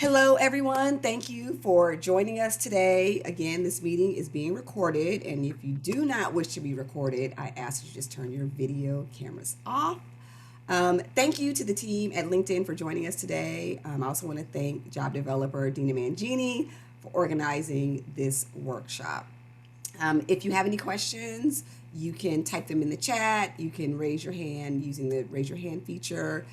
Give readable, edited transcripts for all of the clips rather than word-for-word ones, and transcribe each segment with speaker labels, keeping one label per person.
Speaker 1: Hello, everyone. Thank you for joining us today. Again, this meeting is being recorded, and if you do not wish to be recorded, I ask you just turn your video cameras off. Thank you to the team at LinkedIn for joining us today. I also want to thank job developer Dina Mangini for organizing this workshop. If you have any questions, you can type them in the chat. You can raise your hand using the raise your hand feature,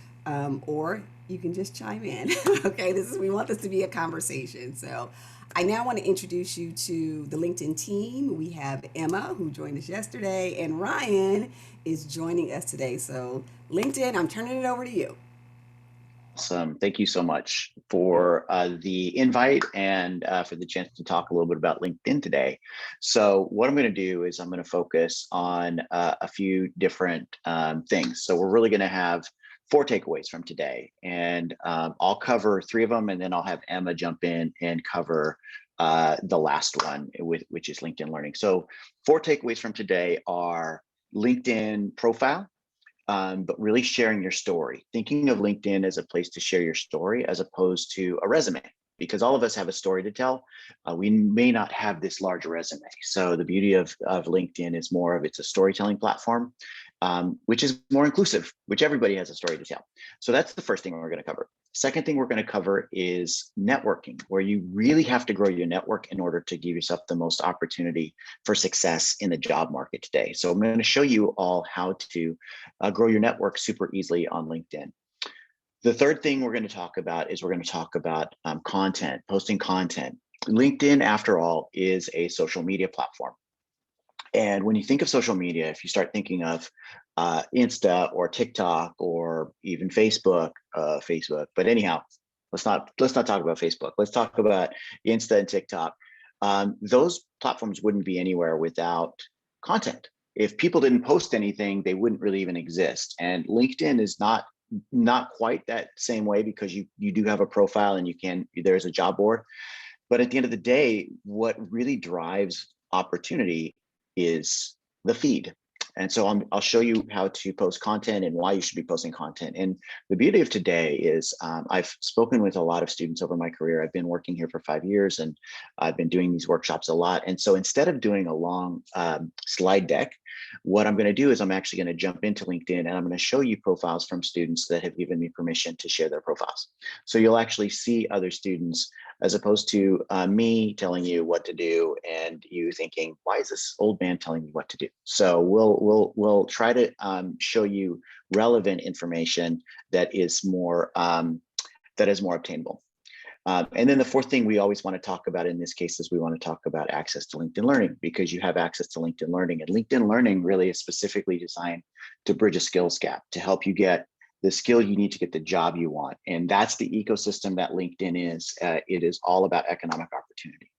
Speaker 1: or you can just chime in. Okay, we want this to be a conversation. So, I now want to introduce you to the LinkedIn team. We have Emma, who joined us yesterday, and Ryan is joining us today. So, LinkedIn, I'm turning it over to you.
Speaker 2: Awesome. Thank you so much for the invite and for the chance to talk a little bit about LinkedIn today. So what I'm going to do is I'm going to focus on a few different things. So we're really going to have 4 takeaways from today, and I'll cover 3 of them, and then I'll have Emma jump in and cover the last one, which is LinkedIn Learning. So 4 takeaways from today are LinkedIn profile, but really sharing your story, thinking of LinkedIn as a place to share your story as opposed to a resume, because all of us have a story to tell. We may not have this large resume. So the beauty of LinkedIn is more of it's a storytelling platform, which is more inclusive, which everybody has a story to tell. So that's the first thing we're going to cover. Second thing we're going to cover is networking, where you really have to grow your network in order to give yourself the most opportunity for success in the job market today. So I'm going to show you all how to grow your network super easily on LinkedIn. The third thing we're going to talk about is we're going to talk about content, posting content. LinkedIn, after all, is a social media platform. And when you think of social media, if you start thinking of Insta or TikTok or even Facebook, but anyhow, let's not talk about Facebook. Let's talk about Insta and TikTok. Those platforms wouldn't be anywhere without content. If people didn't post anything, they wouldn't really even exist. And LinkedIn is not quite that same way, because you do have a profile and there's a job board. But at the end of the day, what really drives opportunity is the feed. And so I'll show you how to post content and why you should be posting content. And the beauty of today is I've spoken with a lot of students over my career. I've been working here for 5 years, and I've been doing these workshops a lot. And so instead of doing a long slide deck, what I'm going to do is I'm actually going to jump into LinkedIn, and I'm going to show you profiles from students that have given me permission to share their profiles. So you'll actually see other students, as opposed to me telling you what to do and you thinking, why is this old man telling me what to do? So we'll try to show you relevant information that is more obtainable. And then the fourth thing we always want to talk about in this case is we want to talk about access to LinkedIn Learning, because you have access to LinkedIn Learning, and LinkedIn Learning really is specifically designed to bridge a skills gap, to help you get the skill you need to get the job you want. And that's the ecosystem that LinkedIn is. It is all about economic opportunity.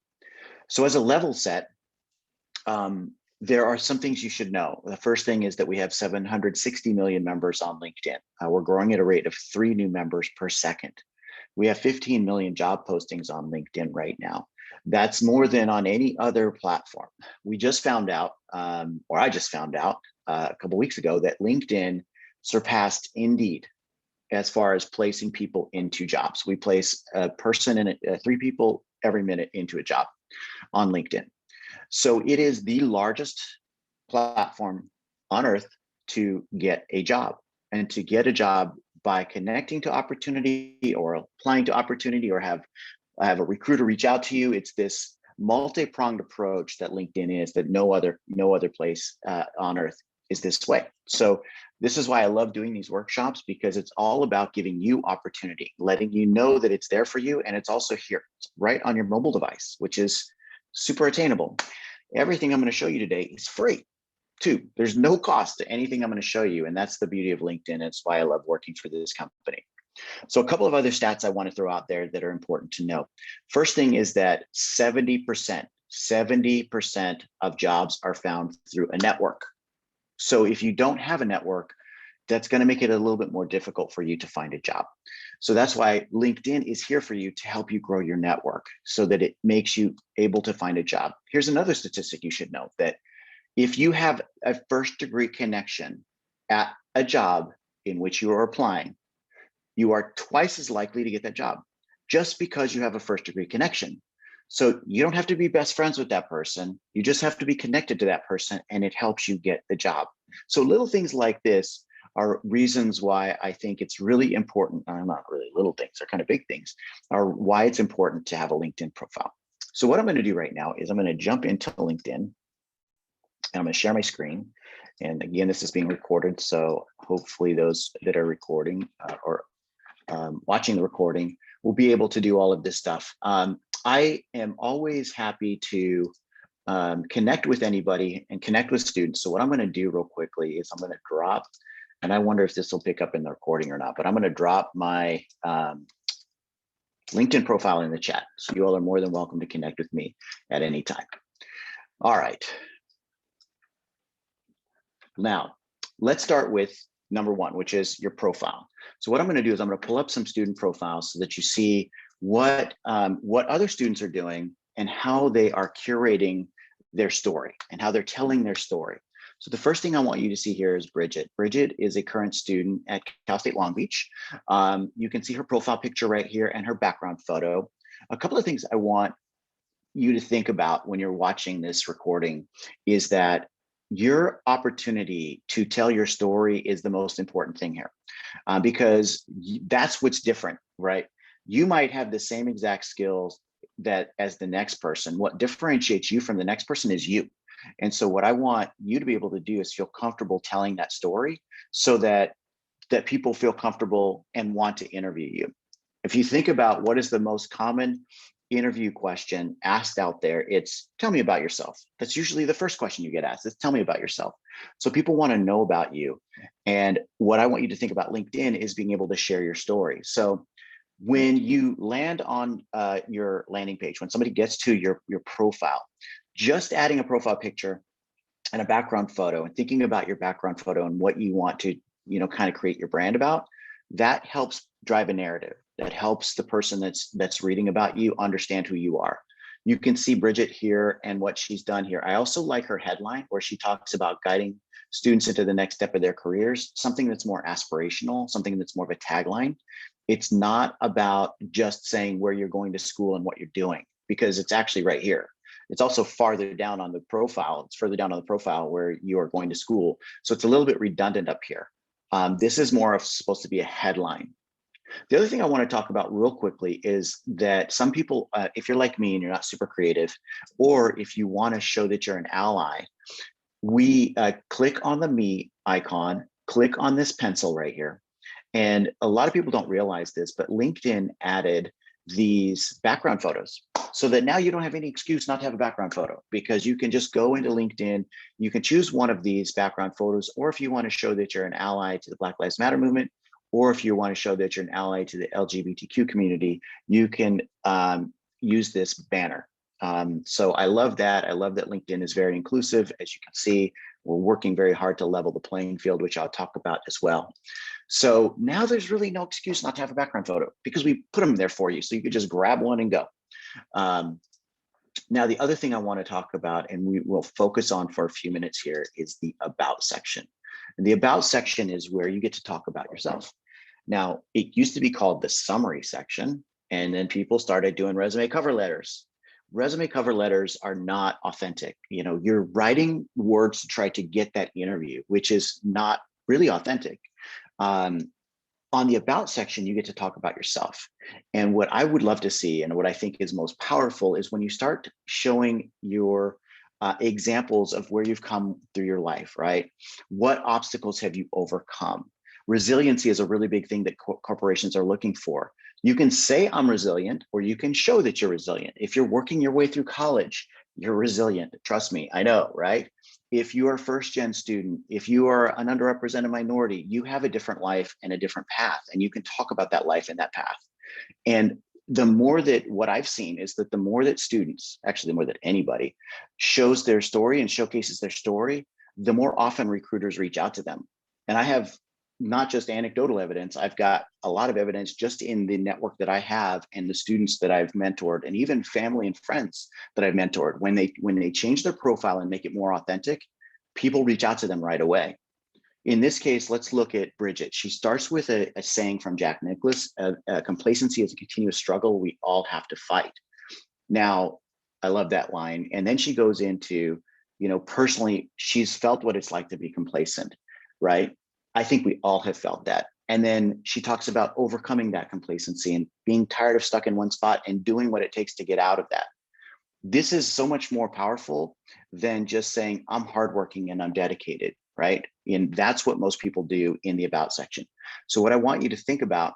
Speaker 2: So as a level set, there are some things you should know. The first thing is that we have 760 million members on LinkedIn. We're growing at a rate of 3 new members per second. We have 15 million job postings on LinkedIn right now. That's more than on any other platform. We just found out, or I just found out a couple of weeks ago, that LinkedIn surpassed Indeed as far as placing people into jobs. We place a person in 3 people every minute into a job on LinkedIn. So it is the largest platform on earth to get a job, and to get a job by connecting to opportunity or applying to opportunity or have a recruiter reach out to you. It's this multi-pronged approach that LinkedIn is, that no other place on earth is this way. So this is why I love doing these workshops, because it's all about giving you opportunity, letting you know that it's there for you, and it's also here, right on your mobile device, which is super attainable. Everything I'm going to show you today is free too. There's no cost to anything I'm going to show you, and that's the beauty of LinkedIn. It's why I love working for this company. So a couple of other stats I want to throw out there that are important to know. First thing is that 70% of jobs are found through a network. So if you don't have a network, that's going to make it a little bit more difficult for you to find a job. So that's why LinkedIn is here for you, to help you grow your network so that it makes you able to find a job. Here's another statistic you should know, that if you have a first-degree connection at a job in which you are applying, you are twice as likely to get that job. just because you have a first degree connection. So you don't have to be best friends with that person. You just have to be connected to that person, and it helps you get the job. So little things like this are reasons why I think it's really important. Not really little things, they're kind of big things, are why it's important to have a LinkedIn profile. So what I'm going to do right now is I'm going to jump into LinkedIn, and I'm going to share my screen. And again, this is being recorded, so hopefully those that are recording or watching the recording will be able to do all of this stuff. I am always happy to connect with anybody and connect with students. So what I'm going to do real quickly is I'm going to drop, and I wonder if this will pick up in the recording or not, but I'm going to drop my LinkedIn profile in the chat. So you all are more than welcome to connect with me at any time. All right. Now, let's start with number one, which is your profile. So what I'm going to do is I'm going to pull up some student profiles so that you see what other students are doing and how they are curating their story and how they're telling their story. So the first thing I want you to see here is Bridget. Bridget is a current student at Cal State Long Beach. You can see her profile picture right here and her background photo. A couple of things I want you to think about when you're watching this recording is that your opportunity to tell your story is the most important thing here, because that's what's different, right? You might have the same exact skills that as the next person. What differentiates you from the next person is you. And so what I want you to be able to do is feel comfortable telling that story so that people feel comfortable and want to interview you. If you think about what is the most common interview question asked out there, it's tell me about yourself. That's usually the first question you get asked, is tell me about yourself. So people want to know about you. And what I want you to think about LinkedIn is being able to share your story. So when you land on your landing page, when somebody gets to your profile, just adding a profile picture and a background photo and thinking about your background photo and what you want to, kind of create your brand about, that helps drive a narrative. That helps the person that's reading about you understand who you are. You can see Bridget here and what she's done here. I also like her headline where she talks about guiding students into the next step of their careers, something that's more aspirational, something that's more of a tagline. It's not about just saying where you're going to school and what you're doing, because it's actually right here. It's also farther down on the profile. It's further down on the profile where you are going to school. So it's a little bit redundant up here. This is more of supposed to be a headline. The other thing I want to talk about real quickly is that some people, if you're like me and you're not super creative, or if you want to show that you're an ally, we click on the me icon, click on this pencil right here. And a lot of people don't realize this, but LinkedIn added these background photos so that now you don't have any excuse not to have a background photo, because you can just go into LinkedIn, you can choose one of these background photos, or if you want to show that you're an ally to the Black Lives Matter movement, or if you want to show that you're an ally to the LGBTQ community, you can use this banner. So I love that. I love that LinkedIn is very inclusive. As you can see, we're working very hard to level the playing field, which I'll talk about as well. So now there's really no excuse not to have a background photo, because we put them there for you. So you could just grab one and go. Now, the other thing I want to talk about, and we will focus on for a few minutes here, is the About section. And the About section is where you get to talk about yourself. Now, it used to be called the Summary section, and then people started doing resume cover letters. Resume cover letters are not authentic. You're writing words to try to get that interview, which is not really authentic. On the About section, you get to talk about yourself. And what I would love to see, and what I think is most powerful, is when you start showing your examples of where you've come through your life, right? What obstacles have you overcome? Resiliency is a really big thing that corporations are looking for. You can say I'm resilient, or you can show that you're resilient. If you're working your way through college, you're resilient. Trust me, I know, right? If you are a first-gen student, if you are an underrepresented minority, you have a different life and a different path, and you can talk about that life and that path. And the more that, what I've seen is that the more that students, actually the more that anybody shows their story and showcases their story, the more often recruiters reach out to them. And I have not just anecdotal evidence, I've got a lot of evidence just in the network that I have and the students that I've mentored, and even family and friends that I've mentored. When they change their profile and make it more authentic, people reach out to them right away. In this case, let's look at Bridget. She starts with a saying from Jack Nicklaus, complacency is a continuous struggle we all have to fight. Now, I love that line. And then she goes into, personally, she's felt what it's like to be complacent, right? I think we all have felt that. And then she talks about overcoming that complacency and being tired of stuck in one spot and doing what it takes to get out of that. This is so much more powerful than just saying, I'm hardworking and I'm dedicated, right? And that's what most people do in the about section. So, what I want you to think about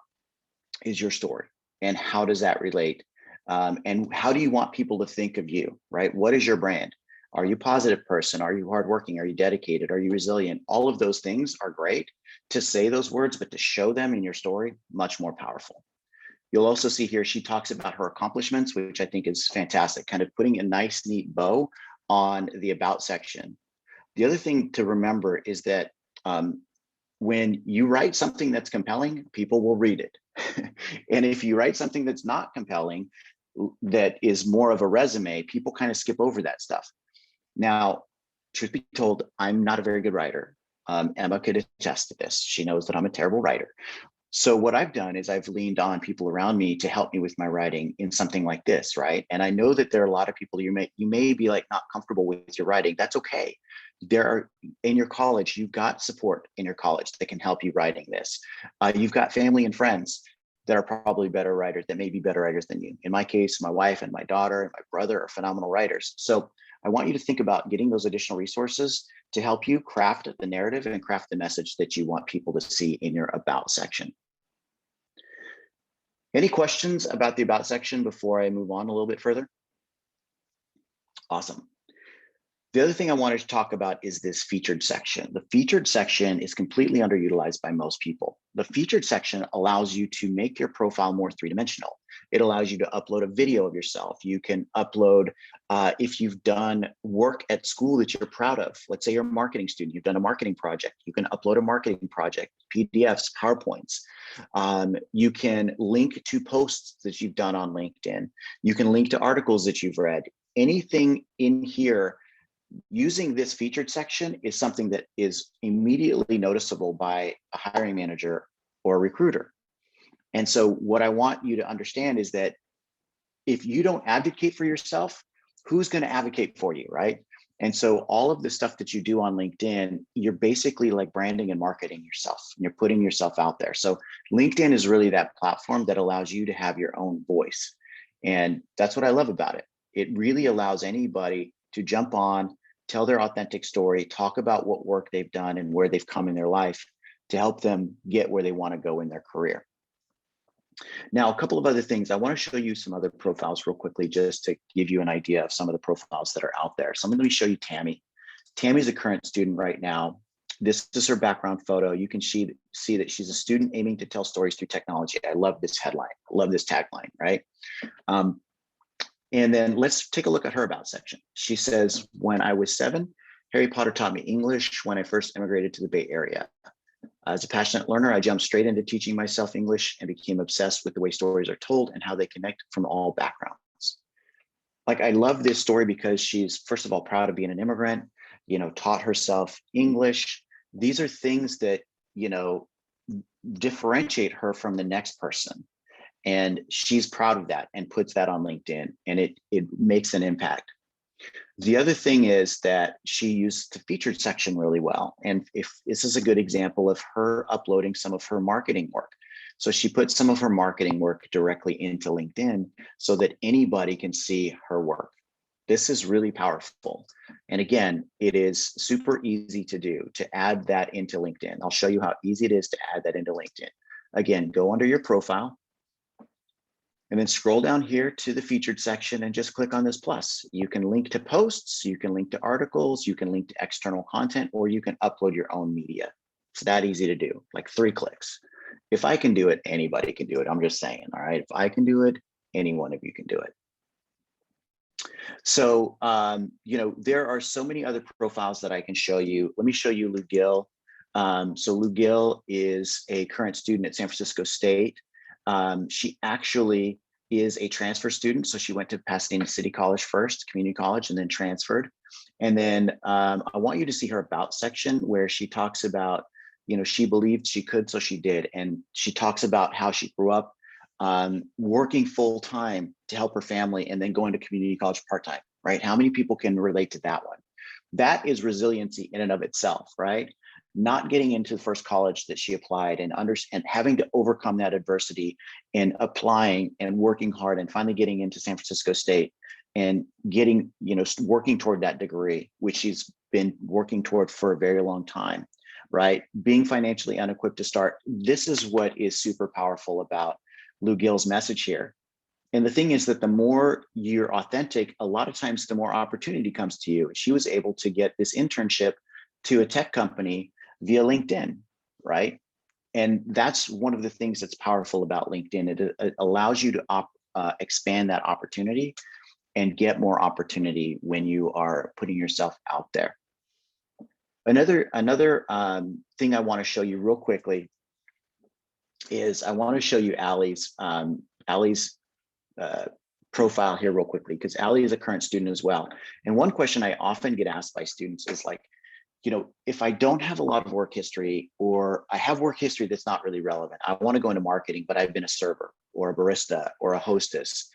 Speaker 2: is your story and how does that relate? And how do you want people to think of you, right? What is your brand? Are you a positive person? Are you hardworking? Are you dedicated? Are you resilient? All of those things are great to say those words, but to show them in your story, much more powerful. You'll also see here, she talks about her accomplishments, which I think is fantastic, kind of putting a nice, neat bow on the about section. The other thing to remember is that when you write something that's compelling, people will read it. And if you write something that's not compelling, that is more of a resume, people kind of skip over that stuff. Now, truth be told, I'm not a very good writer. Emma could attest to this. She knows that I'm a terrible writer. So what I've done is I've leaned on people around me to help me with my writing in something like this, right? And I know that there are a lot of people you may be like not comfortable with your writing. That's okay. There are in your college, you've got support in your college that can help you writing this. You've got family and friends that are probably better writers, that may be better writers than you. In my case, my wife and my daughter and my brother are phenomenal writers. So I want you to think about getting those additional resources to help you craft the narrative and craft the message that you want people to see in your about section. Any questions about the about section before I move on a little bit further? Awesome. The other thing I wanted to talk about is this featured section. The featured section is completely underutilized by most people. The featured section allows you to make your profile more three-dimensional. It allows you to upload a video of yourself. You can upload, if you've done work at school that you're proud of. Let's say you're a marketing student, you've done a marketing project. You can upload a marketing project, PDFs, PowerPoints. You can link to posts that you've done on LinkedIn. You can link to articles that you've read. Anything in here using this featured section is something that is immediately noticeable by a hiring manager or a recruiter. And so what I want you to understand is that if you don't advocate for yourself, who's going to advocate for you, right? And so all of the stuff that you do on LinkedIn, you're basically like branding and marketing yourself. You're putting yourself out there. So LinkedIn is really that platform that allows you to have your own voice. And that's what I love about it. It really allows anybody to jump on, tell their authentic story, talk about what work they've done and where they've come in their life to help them get where they want to go in their career. Now, a couple of other things. I want to show you some other profiles real quickly, just to give you an idea of some of the profiles that are out there. So let me show you Tammy. Tammy's a current student right now. This is her background photo. You can see that she's a student aiming to tell stories through technology. I love this headline. I love this tagline, right? And then let's take a look at her about section. She says, when I was 7, Harry Potter taught me English when I first immigrated to the Bay Area. As a passionate learner, I jumped straight into teaching myself English and became obsessed with the way stories are told and how they connect from all backgrounds. Like, I love this story because she's, first of all, proud of being an immigrant, taught herself English. These are things that, differentiate her from the next person. And she's proud of that and puts that on LinkedIn, and it makes an impact. The other thing is that she used the featured section really well. And if this is a good example of her uploading some of her marketing work. So she put some of her marketing work directly into LinkedIn so that anybody can see her work. This is really powerful. And again, it is super easy to do, to add that into LinkedIn. I'll show you how easy it is to add that into LinkedIn. Again, go under your profile, and then scroll down here to the featured section and just click on this plus. You can link to posts, you can link to articles, you can link to external content, or you can upload your own media. It's that easy to do, like 3 clicks. If I can do it, anybody can do it. I'm just saying, all right? If I can do it, any one of you can do it. So, there are so many other profiles that I can show you. Let me show you Lou Gill. So Lou Gill is a current student at San Francisco State. She actually is a transfer student. So she went to Pasadena City College first, community college, and then transferred. And then I want you to see her about section where she talks about she believed she could, so she did. And she talks about how she grew up working full time to help her family and then going to community college part time, right? How many people can relate to that one? That is resiliency in and of itself, right? Not getting into the first college that she applied and having to overcome that adversity and applying and working hard and finally getting into San Francisco State and getting, working toward that degree, which she's been working toward for a very long time, right? Being financially unequipped to start. This is what is super powerful about Lou Gill's message here. And the thing is that the more you're authentic, a lot of times the more opportunity comes to you. She was able to get this internship to a tech company via LinkedIn, right? And that's one of the things that's powerful about LinkedIn. It allows you to expand that opportunity and get more opportunity when you are putting yourself out there. Another thing I want to show you real quickly is I want to show you Allie's profile here real quickly, because Allie is a current student as well. And one question I often get asked by students is like, if I don't have a lot of work history, or I have work history that's not really relevant, I want to go into marketing, but I've been a server or a barista or a hostess.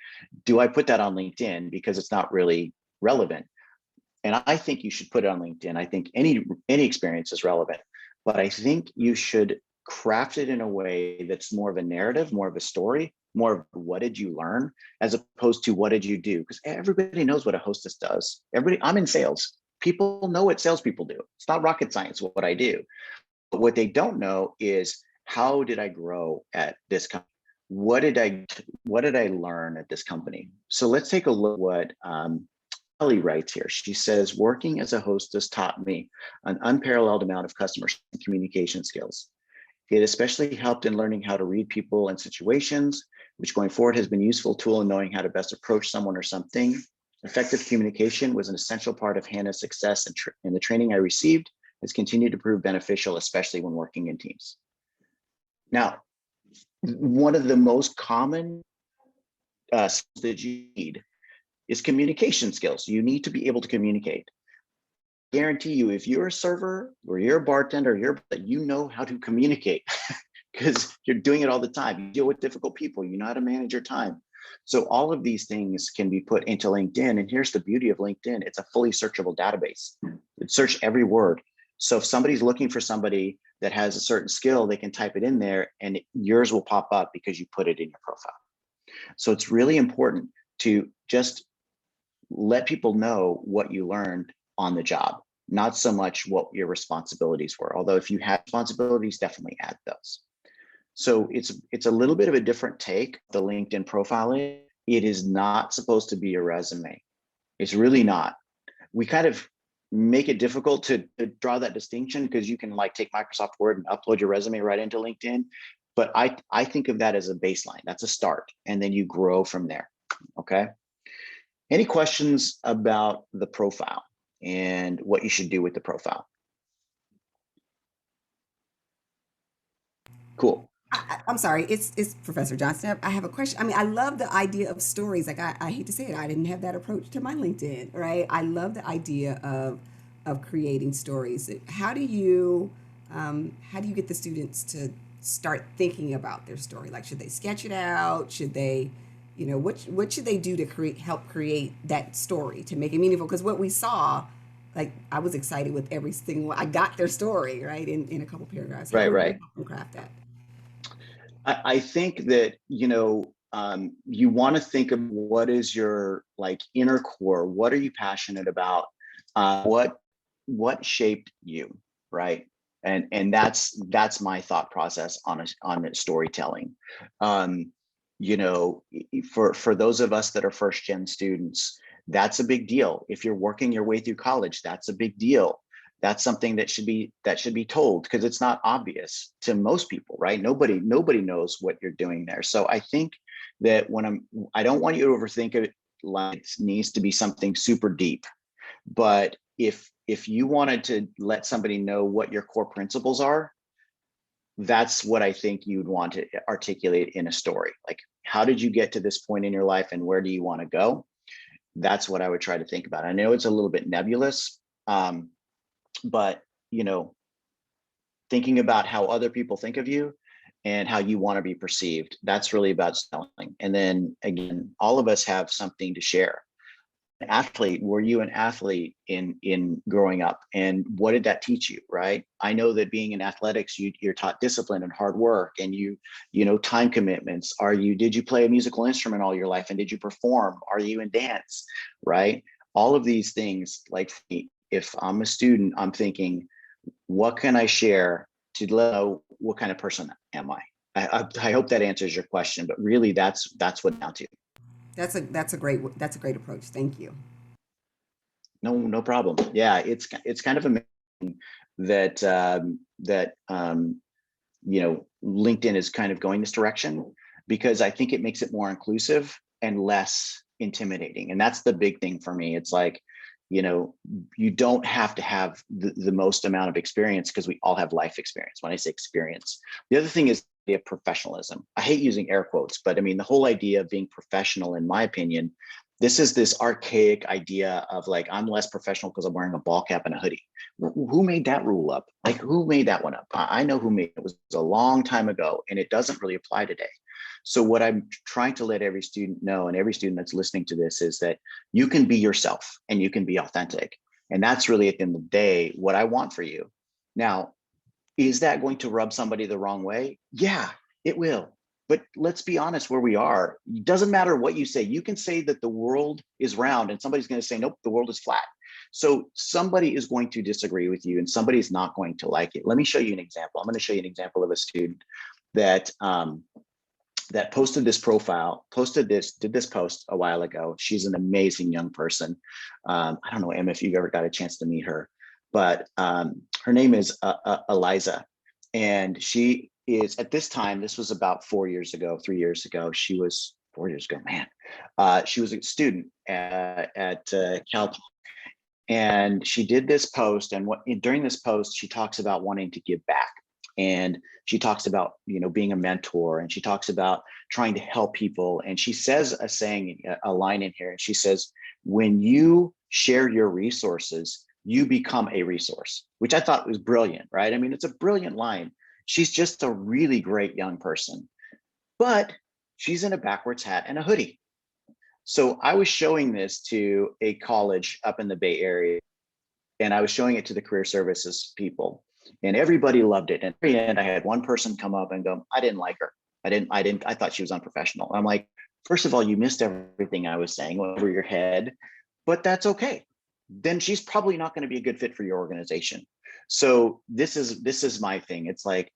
Speaker 2: Do I put that on LinkedIn because it's not really relevant? And I think you should put it on LinkedIn. I think any experience is relevant, but I think you should craft it in a way that's more of a narrative, more of a story, more of what did you learn, as opposed to what did you do? Because everybody knows what a hostess does. I'm in sales. People know what salespeople do. It's not rocket science what I do. But what they don't know is, how did I grow at this company? What did I learn at this company? So let's take a look at what Ellie writes here. She says, working as a hostess taught me an unparalleled amount of customer communication skills. It especially helped in learning how to read people and situations, which going forward has been a useful tool in knowing how to best approach someone or something. Effective communication was an essential part of Hannah's success, and the training I received has continued to prove beneficial, especially when working in teams. Now, one of the most common skills that you need is communication skills. You need to be able to communicate. I guarantee you, if you're a server or you're a bartender, you know how to communicate because you're doing it all the time. You deal with difficult people, you know how to manage your time. So all of these things can be put into LinkedIn. And here's the beauty of LinkedIn. It's a fully searchable database. It search every word. So if somebody's looking for somebody that has a certain skill, they can type it in there and yours will pop up because you put it in your profile. So it's really important to just let people know what you learned on the job, not so much what your responsibilities were. Although if you have responsibilities, definitely add those. So it's a little bit of a different take, the LinkedIn profile. It is not supposed to be a resume. It's really not. We kind of make it difficult to draw that distinction because you can like take Microsoft Word and upload your resume right into LinkedIn. But I think of that as a baseline. That's a start. And then you grow from there. Okay. Any questions about the profile and what you should do with the profile? Cool.
Speaker 1: I'm sorry, it's Professor Johnson. I have a question. I mean, I love the idea of stories. Like I hate to say it, I didn't have that approach to my LinkedIn, right? I love the idea of creating stories. How do you get the students to start thinking about their story? Like, should they sketch it out? Should they, what should they do to help create that story to make it meaningful? Because what we saw, like, I was excited with every single. I got their story right in a couple paragraphs. How
Speaker 2: Right,
Speaker 1: do we
Speaker 2: right.
Speaker 1: help them craft that?
Speaker 2: I think that, you want to think of what is your like inner core. What are you passionate about? What shaped you, right? And that's my thought process on storytelling. Um, for those of us that are first gen students, that's a big deal. If you're working your way through college, that's a big deal. That's something that should be told because it's not obvious to most people, right? Nobody knows what you're doing there. So I think that I don't want you to overthink it like it needs to be something super deep. But if you wanted to let somebody know what your core principles are, that's what I think you'd want to articulate in a story. Like, how did you get to this point in your life and where do you want to go? That's what I would try to think about. I know it's a little bit nebulous, but thinking about how other people think of you and how you want to be perceived. That's really about selling. And then again, all of us have something to share. Athlete, were you an athlete in growing up, and what did that teach you? Right, I know that being in athletics, you're taught discipline and hard work, and you know, time commitments. Did you play a musical instrument all your life, and did you perform? Are you in dance? Right, all of these things. Like, if I'm a student, I'm thinking, what can I share to know what kind of person am I hope that answers your question, but really that's what down to.
Speaker 1: That's a great approach. Thank you.
Speaker 2: No problem. Yeah, it's kind of amazing that you know, LinkedIn is kind of going this direction, because I think it makes it more inclusive and less intimidating. And that's the big thing for me. It's like, you know, you don't have to have the most amount of experience, because we all have life experience. When I say experience, the other thing is the professionalism. I hate using air quotes, but I mean, the whole idea of being professional, in my opinion, this is this archaic idea of like, I'm less professional because I'm wearing a ball cap and a hoodie. Who made that rule up? Like, who made that one up? I know who made it. It was a long time ago, and it doesn't really apply today. So what I'm trying to let every student know, and every student that's listening to this, is that you can be yourself and you can be authentic. And that's really, at the end of the day, what I want for you. Now, is that going to rub somebody the wrong way? Yeah, it will. But let's be honest, where we are, it doesn't matter what you say. You can say that the world is round, and somebody's going to say, nope, the world is flat. So somebody is going to disagree with you, and somebody's not going to like it. Let me show you an example. I'm going to show you an example of a student that that posted this profile, did this post a while ago. She's an amazing young person. I don't know, Emma, if you've ever got a chance to meet her, but her name is Eliza. And she is, at this time, this was about 4 years ago, 3 years ago, she was 4 years ago, man. She was a student at Cal. And she did this post, and during this post, she talks about wanting to give back. And she talks about, you know, being a mentor, and she talks about trying to help people. And she says a saying, a line in here, and she says, when you share your resources, you become a resource, which I thought was brilliant, right? I mean, it's a brilliant line. She's just a really great young person, but she's in a backwards hat and a hoodie. So I was showing this to a college up in the Bay Area, and I was showing it to the career services people, and everybody loved it. And at the end, I had one person come up and go, I didn't like her. I thought she was unprofessional. I'm like, first of all, you missed everything I was saying over your head, but that's okay. Then she's probably not going to be a good fit for your organization. So this is my thing. It's like,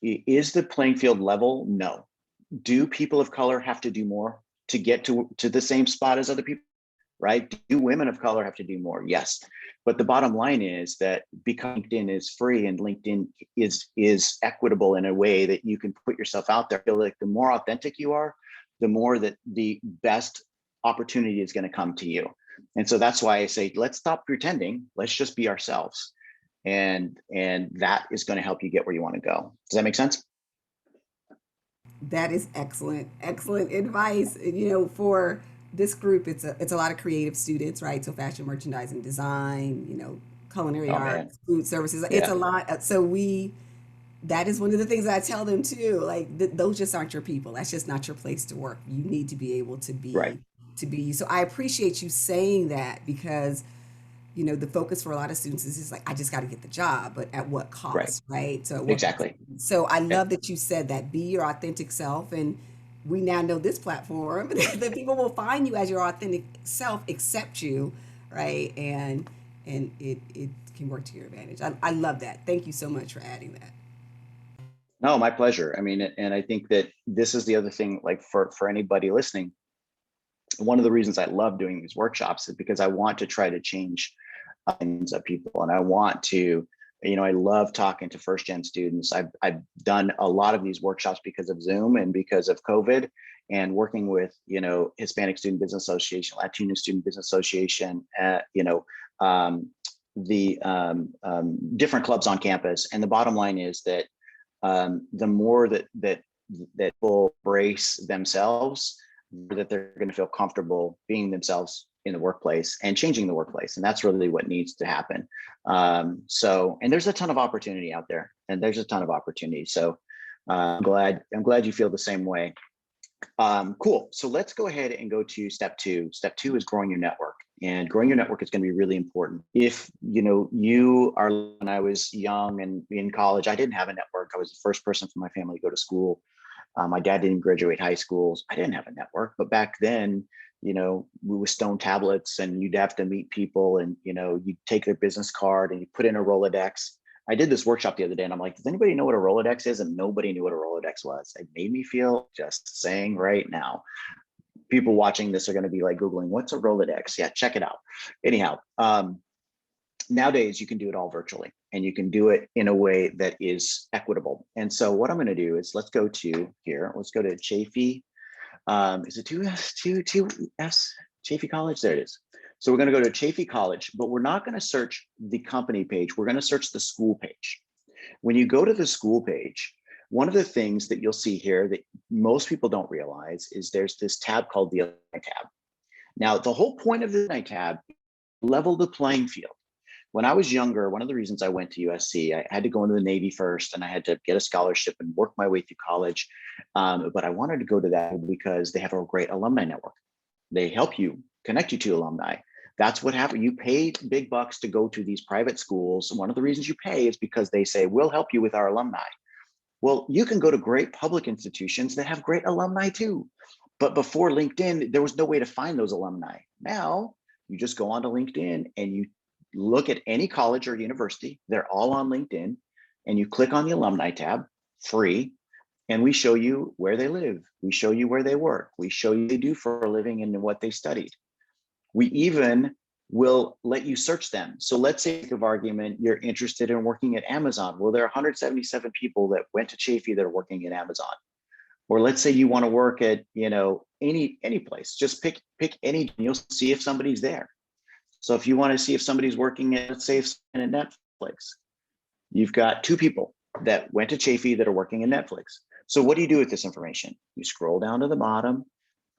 Speaker 2: is the playing field level? No. Do people of color have to do more to get to the same spot as other people? Right? Do women of color have to do more? Yes. But the bottom line is that because LinkedIn is free, and LinkedIn is equitable in a way that you can put yourself out there. I feel like the more authentic you are, the more that the best opportunity is going to come to you. And so that's why I say, let's stop pretending. Let's just be ourselves. And that is going to help you get where you want to go. Does that make sense?
Speaker 1: That is excellent, excellent advice. You know, for this group, it's a lot of creative students, right? So fashion, merchandising, design, you know, culinary
Speaker 2: Oh man.
Speaker 1: arts, food services. It's a
Speaker 2: Yeah.
Speaker 1: lot. So that is one of the things that I tell them too. Like those just aren't your people. That's just not your place to work. You need to be able
Speaker 2: Right.
Speaker 1: to be you. So I appreciate you saying that, because you know the focus for a lot of students is just like, I just got to get the job, but at what
Speaker 2: Right.
Speaker 1: cost, right? So at what cost?
Speaker 2: Exactly.
Speaker 1: So I
Speaker 2: Yeah.
Speaker 1: love that you said that, be your authentic self. And we now know this platform that people will find you as your authentic self, accept you, right? And it can work to your advantage. I love that. Thank you so much for adding that.
Speaker 2: No, my pleasure. I mean, and I think that this is the other thing, like for anybody listening, one of the reasons I love doing these workshops is because I want to try to change minds of people. And I want to, you know, I love talking to first gen students. I've done a lot of these workshops because of Zoom and because of COVID, and working with, you know, Hispanic Student Business Association, Latino Student Business Association, you know, different clubs on campus. And the bottom line is that the more that people embrace themselves, that they're going to feel comfortable being themselves in the workplace and changing the workplace. And that's really what needs to happen. And there's a ton of opportunity out there, and there's a ton of opportunity. So I'm glad you feel the same way. Cool. So let's go ahead and go to step two. Step two is growing your network, and growing your network is going to be really important. If you are, when I was young and in college, I didn't have a network. I was the first person from my family to go to school. My dad didn't graduate high schools. I didn't have a network, but back then, we were stone tablets, and you'd have to meet people, and you'd take their business card and you put in a Rolodex. I did this workshop the other day, and I'm like, does anybody know what a Rolodex is? And nobody knew what a Rolodex was. It made me feel, just saying right now, people watching this are going to be like Googling, what's a Rolodex? Yeah, check it out. Anyhow, nowadays you can do it all virtually, and you can do it in a way that is equitable. And so what I'm going to do is, let's go to here. Let's go to Chaffey. Is it two S? Chaffey College? There it is. So we're going to go to Chaffey College, but we're not going to search the company page. We're going to search the school page. When you go to the school page, one of the things that you'll see here that most people don't realize is there's this tab called the alumni tab. Now, the whole point of the alumni tab, level the playing field. When I was younger, one of the reasons I went to USC, I had to go into the Navy first, and I had to get a scholarship and work my way through college. But I wanted to go to that because they have a great alumni network. They help you, connect you to alumni. That's what happened. You pay big bucks to go to these private schools. And one of the reasons you pay is because they say, we'll help you with our alumni. Well, you can go to great public institutions that have great alumni too. But before LinkedIn, there was no way to find those alumni. Now, you just go onto LinkedIn and you look at any college or university. They're all on LinkedIn. And you click on the alumni tab, free. And we show you where they live. We show you where they work. We show you what they do for a living and what they studied. We even will let you search them. So let's say, of argument, you're interested in working at Amazon. Well, there are 177 people that went to Chaffey that are working at Amazon. Or let's say you want to work at any place. Just pick any, and you'll see if somebody's there. So if you want to see if somebody's working at, let's say, at Netflix, you've got 2 people that went to Chaffey that are working at Netflix. So what do you do with this information? You scroll down to the bottom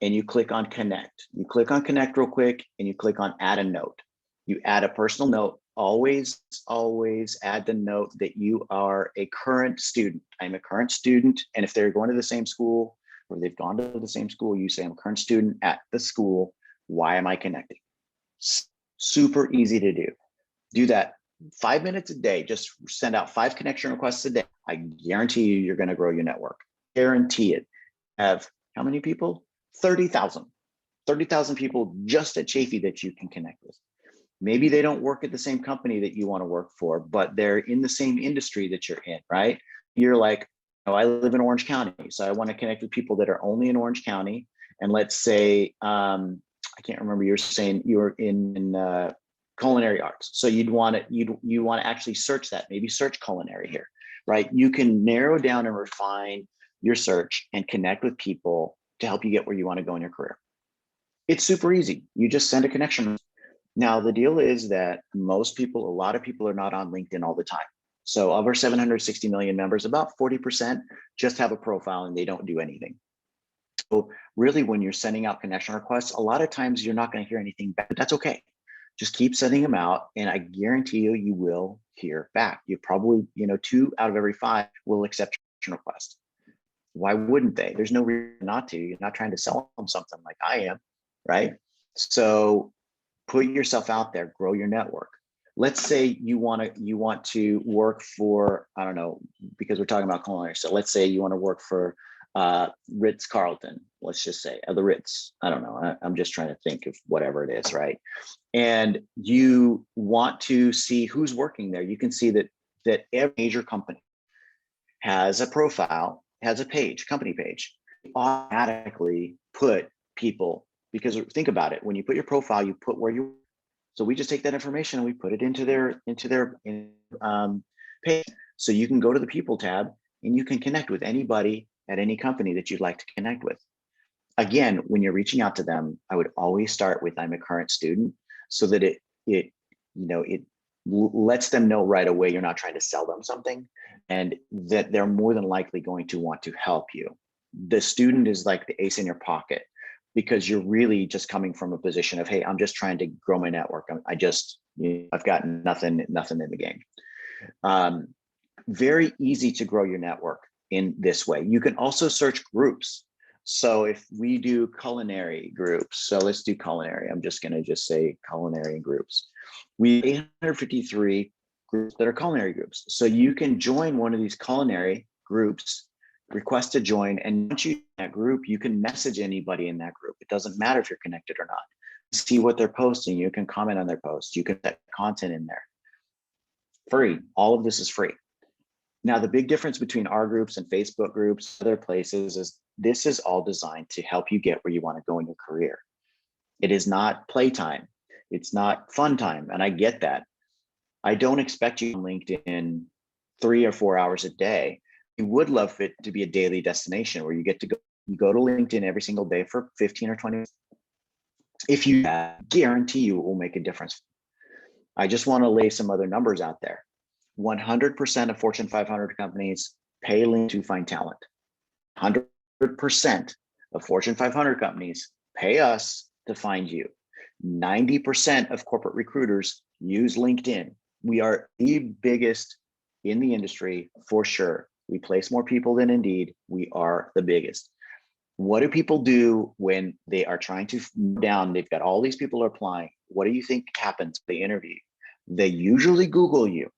Speaker 2: and you click on connect. You click on connect real quick and you click on add a note. You add a personal note. Always add the note that you are a current student. I'm a current student. And if they're going to the same school or they've gone to the same school, you say, I'm a current student at the school. Why am I connecting? Super easy to do. Do that 5 minutes a day. Just send out 5 connection requests a day. I guarantee you're going to grow your network. Guarantee it. Have how many people? 30,000. 30,000 people just at Chaffey that you can connect with. Maybe they don't work at the same company that you want to work for, but they're in the same industry that you're in, right? You're like, oh, I live in Orange County, so I want to connect with people that are only in Orange County. And let's say, I can't remember, you're saying you're in culinary arts. So you want to actually search that, maybe search culinary here, right? You can narrow down and refine your search and connect with people to help you get where you want to go in your career. It's super easy. You just send a connection. Now, the deal is that a lot of people are not on LinkedIn all the time. So of our 760 million members, about 40% just have a profile and they don't do anything. So really, when you're sending out connection requests, a lot of times you're not going to hear anything back, but that's okay. Just keep sending them out, and I guarantee you will hear back. You probably, 2 out of every 5 will accept your request. Why wouldn't they? There's no reason not to. You're not trying to sell them something like I am, right? So put yourself out there, grow your network. Let's say you want to work for, I don't know, because we're talking about culinary. So let's say you want to work for Ritz-Carlton, let's just say, the Ritz. I don't know. I'm just trying to think of whatever it is, right? And you want to see who's working there. You can see that every major company has a profile, has a page, company page. Automatically put people, because think about it, when you put your profile, you put where you. So we just take that information and we put it into their page. So you can go to the people tab and you can connect with anybody at any company that you'd like to connect with. Again, when you're reaching out to them, I would always start with I'm a current student, so that it lets them know right away you're not trying to sell them something, and that they're more than likely going to want to help you. The student is like the ace in your pocket. because you're really just coming from a position of, hey, I'm just trying to grow my network. I've got nothing in the game. Very easy to grow your network in this way. You can also search groups. So if we do culinary groups, so let's do culinary. I'm just going to say culinary groups. We have 853 groups that are culinary groups. So you can join one of these culinary groups, request to join, and once you that group, you can message anybody in that group. It doesn't matter if you're connected or not. See what they're posting. You can comment on their posts. You can put content in there. Free. All of this is free. Now, the big difference between our groups and Facebook groups, other places, is this is all designed to help you get where you want to go in your career. It is not playtime. It's not fun time. And I get that. I don't expect you on LinkedIn 3 or 4 hours a day. We would love it to be a daily destination where you get to go to LinkedIn every single day for 15 or 20 minutes. If you guarantee you it will make a difference. I just want to lay some other numbers out there. 100% of Fortune 500 companies pay LinkedIn to find talent. 100% of Fortune 500 companies pay us to find you. 90% of corporate recruiters use LinkedIn. We are the biggest in the industry for sure. We place more people than Indeed. We are the biggest. What do people do when they are trying to down? They've got all these people applying. What do you think happens? They interview. They usually Google you.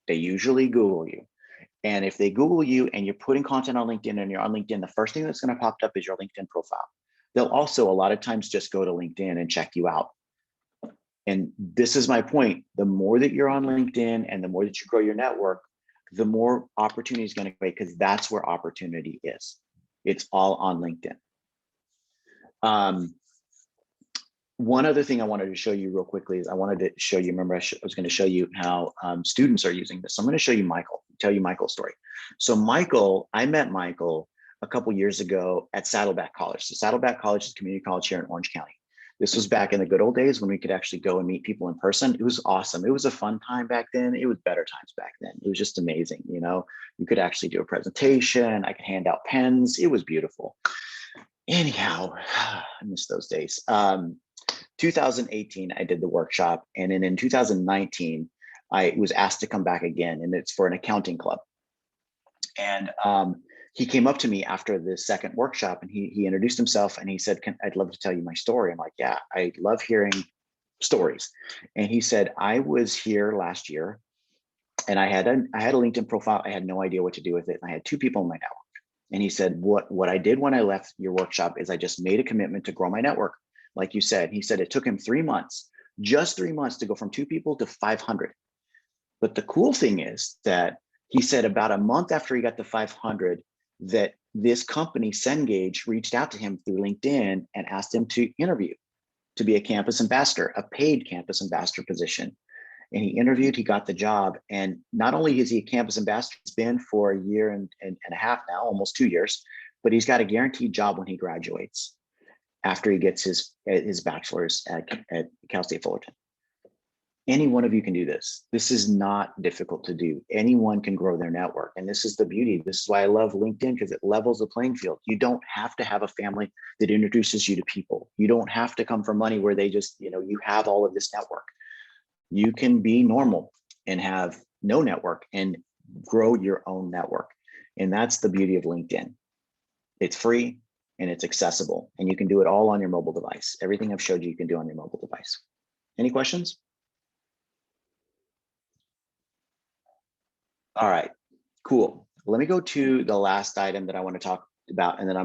Speaker 2: And if they Google you and you're putting content on LinkedIn and you're on LinkedIn, the first thing that's going to pop up is your LinkedIn profile. They'll also a lot of times just go to LinkedIn and check you out. And this is my point. The more that you're on LinkedIn and the more that you grow your network, the more opportunity is going to create, because that's where opportunity is. It's all on LinkedIn. One other thing I wanted to show you real quickly is I wanted to show you, remember I was going to show you how students are using this. So I'm going to show you tell you Michael's story. So I met Michael a couple years ago at Saddleback College. So Saddleback College is a community college here in Orange County. This was back in the good old days when we could actually go and meet people in person. It was awesome. It was a fun time back then. It was better times back then. It was just amazing. You know, you could actually do a presentation. I could hand out pens. It was beautiful. Anyhow, I miss those days. 2018, I did the workshop. And then in 2019, I was asked to come back again, and it's for an accounting club. And he came up to me after the second workshop and he introduced himself and he said, I'd love to tell you my story. I'm like, yeah, I love hearing stories. And he said, I was here last year and I had a LinkedIn profile. I had no idea what to do with it. And I had 2 people in my network. And he said, what I did when I left your workshop is I just made a commitment to grow my network. Like you said, he said it took him 3 months, just 3 months to go from 2 people to 500. But the cool thing is that he said about a month after he got to 500, that this company, Cengage, reached out to him through LinkedIn and asked him to interview to be a campus ambassador, a paid campus ambassador position. And he interviewed, he got the job. And not only is he a campus ambassador, he's been for a year and a half now, almost 2 years, but he's got a guaranteed job when he graduates after he gets his bachelor's at Cal State Fullerton. Any one of you can do this. This is not difficult to do. Anyone can grow their network. And this is the beauty. This is why I love LinkedIn, because it levels the playing field. You don't have to have a family that introduces you to people. You don't have to come from money where they just, you have all of this network. You can be normal and have no network and grow your own network. And that's the beauty of LinkedIn. It's free and it's accessible, and you can do it all on your mobile device. Everything I've showed you, you can do on your mobile device. Any questions? All right, cool. Let me go to the last item that I want to talk about, and then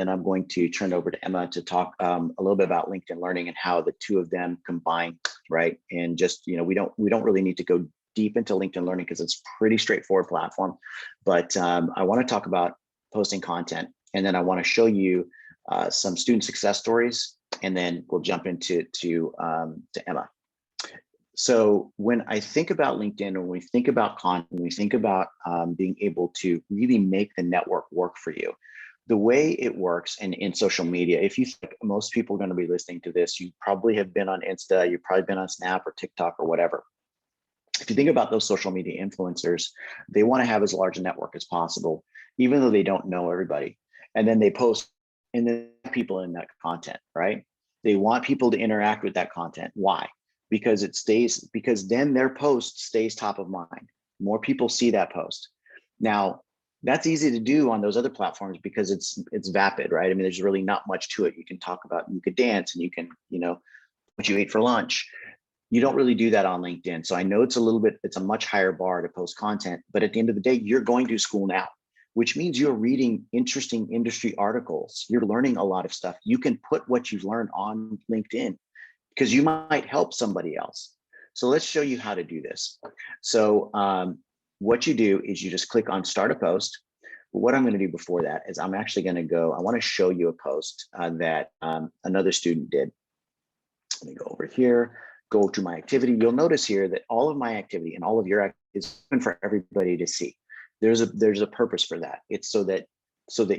Speaker 2: I'm going to turn it over to Emma to talk a little bit about LinkedIn Learning and how the two of them combine, right? And just we don't really need to go deep into LinkedIn Learning because it's a pretty straightforward platform, but I want to talk about posting content, and then I want to show you some student success stories, and then we'll jump into to Emma. So when I think about LinkedIn, when we think about content, when we think about being able to really make the network work for you, the way it works in social media, if you think most people are going to be listening to this, you probably have been on Insta, you've probably been on Snap or TikTok or whatever. If you think about those social media influencers, they want to have as large a network as possible, even though they don't know everybody. And then they post and then people in that content, right? They want people to interact with that content. Why? Because then their post stays top of mind. More people see that post. Now, that's easy to do on those other platforms because it's vapid, right? I mean, there's really not much to it. You can talk about, you could dance, and you can, what you ate for lunch. You don't really do that on LinkedIn. So I know it's a much higher bar to post content, but at the end of the day, you're going to school now, which means you're reading interesting industry articles. You're learning a lot of stuff. You can put what you've learned on LinkedIn because you might help somebody else. So let's show you how to do this. So what you do is you just click on start a post. But what I'm going to do before that is I'm actually going to go, I want to show you a post that another student did. Let me go over here, go to my activity. You'll notice here that all of my activity and all of your activity is open for everybody to see. There's a purpose for that. It's so that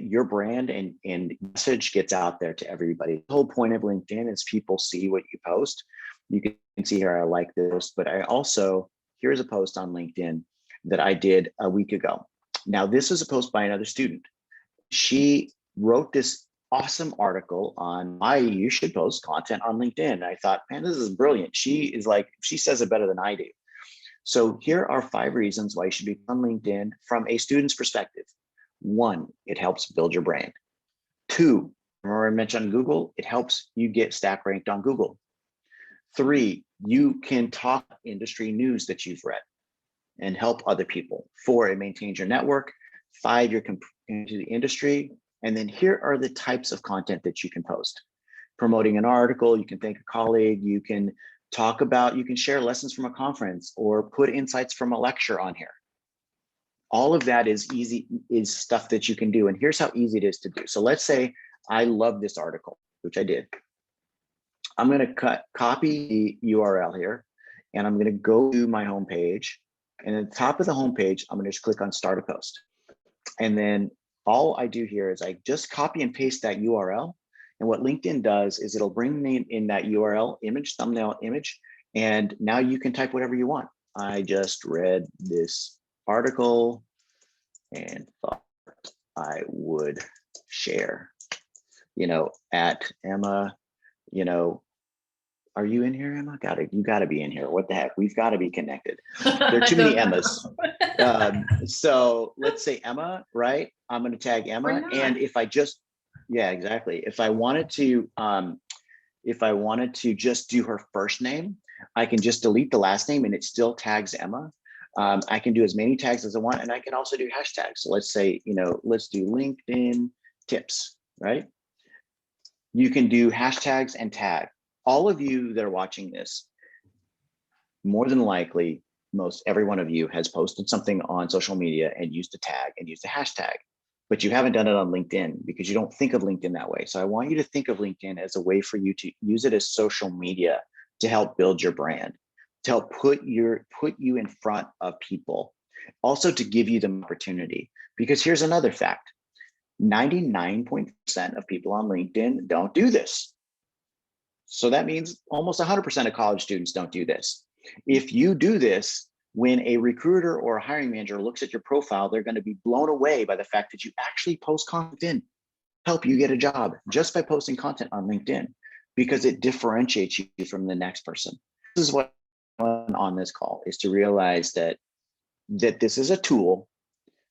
Speaker 2: your brand and message gets out there to everybody. The whole point of LinkedIn is people see what you post. You can see here, I like this, but here's a post on LinkedIn that I did a week ago. Now, this is a post by another student. She wrote this awesome article on why you should post content on LinkedIn. And I thought, man, this is brilliant. She says it better than I do. So here are 5 reasons why you should be on LinkedIn from a student's perspective. 1, it helps build your brand. 2, remember I mentioned Google, it helps you get stack ranked on Google. 3, you can talk industry news that you've read and help other people. 4, it maintains your network. 5, you're into the industry. And then here are the types of content that you can post. Promoting an article, you can thank a colleague, you can share lessons from a conference or put insights from a lecture on here. All of that is stuff that you can do. And here's how easy it is to do. So let's say I love this article, which I did. I'm going to copy the URL here, and I'm going to go to my homepage. And at the top of the homepage, I'm going to just click on start a post. And then all I do here is I just copy and paste that URL. And what LinkedIn does is it'll bring me in that URL image, thumbnail image, and now you can type whatever you want. I just read this article and thought I would share, at Emma, are you in here, Emma? You gotta be in here. What the heck? We've got to be connected. There are too many Emmas. So let's say Emma, right? I'm going to tag Emma. And if I just, yeah, exactly. If I wanted to just do her first name, I can just delete the last name and it still tags Emma. I can do as many tags as I want, and I can also do hashtags. So let's say, let's do LinkedIn tips, right? You can do hashtags and tag. All of you that are watching this, more than likely, most every one of you has posted something on social media and used a tag and used a hashtag, but you haven't done it on LinkedIn because you don't think of LinkedIn that way. So I want you to think of LinkedIn as a way for you to use it as social media to help build your brand, to help put you in front of people, also to give you the opportunity. Because here's another fact: 99% of people on LinkedIn don't do this. So that means almost 100% of college students don't do this. If you do this, when a recruiter or a hiring manager looks at your profile, they're going to be blown away by the fact that you actually post content, help you get a job just by posting content on LinkedIn, because it differentiates you from the next person. This is what I want on this call, is to realize that this is a tool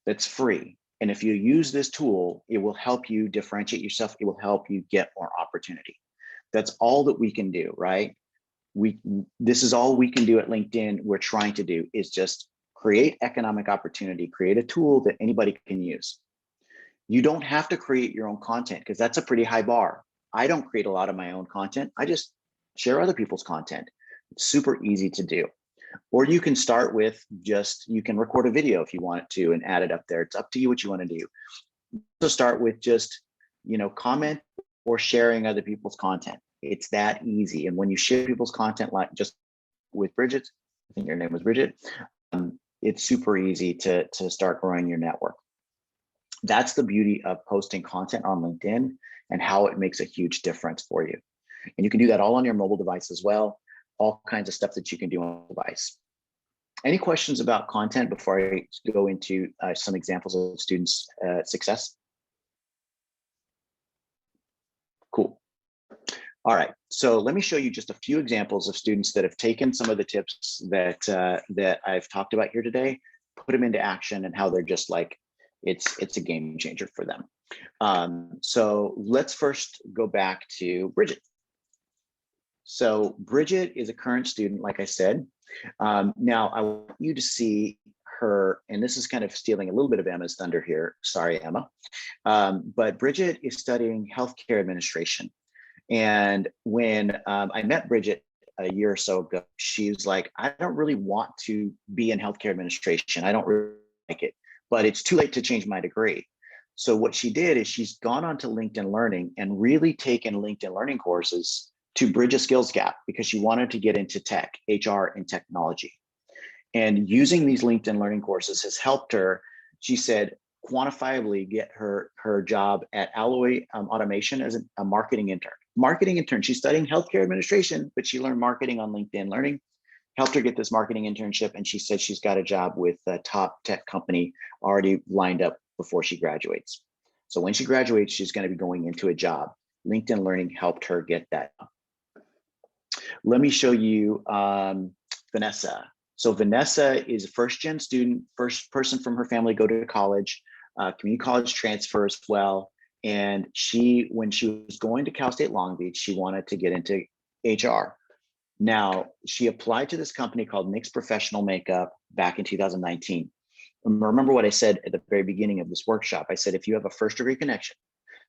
Speaker 2: that's free. And if you use this tool, it will help you differentiate yourself. It will help you get more opportunity. That's all that we can do, right? This is all we can do at LinkedIn. We're trying to do is just create economic opportunity, create a tool that anybody can use. You don't have to create your own content because that's a pretty high bar. I don't create a lot of my own content. I just share other people's content. It's super easy to do. Or you can start with you can record a video if you want to and add it up there. It's up to you what you want to do. So start with just, comment or sharing other people's content. It's that easy. And when you share people's content, like just with Bridget, I think your name was Bridget, it's super easy to start growing your network. That's the beauty of posting content on LinkedIn and how it makes a huge difference for you. And you can do that all on your mobile device as well. All kinds of stuff that you can do on the device. Any questions about content before I go into some examples of students' success? All right, so let me show you just a few examples of students that have taken some of the tips that I've talked about here today, put them into action, and how they're just like, it's a game changer for them. So let's first go back to Bridget. So Bridget is a current student, like I said. Now I want you to see her, and this is kind of stealing a little bit of Emma's thunder here. Sorry, Emma. But Bridget is studying healthcare administration. And when I met Bridget a year or so ago, she was like, I don't really want to be in healthcare administration. I don't really like it, but it's too late to change my degree. So what she did is she's gone onto LinkedIn Learning and really taken LinkedIn Learning courses to bridge a skills gap because she wanted to get into tech, HR, and technology. And using these LinkedIn Learning courses has helped her, she said, quantifiably get her job at Alloy Automation as a marketing intern. Marketing intern. She's studying healthcare administration, but she learned marketing on LinkedIn Learning, helped her get this marketing internship, and she said she's got a job with a top tech company already lined up before she graduates. So when she graduates, she's going to be going into a job. LinkedIn Learning helped her get that. Let me show you Vanessa. So Vanessa is a first-gen student, first person from her family to go to college, community college transfer as well. And when she was going to Cal State Long Beach, she wanted to get into HR. Now, she applied to this company called NYX Professional Makeup back in 2019. Remember what I said at the very beginning of this workshop. I said, if you have a first degree connection,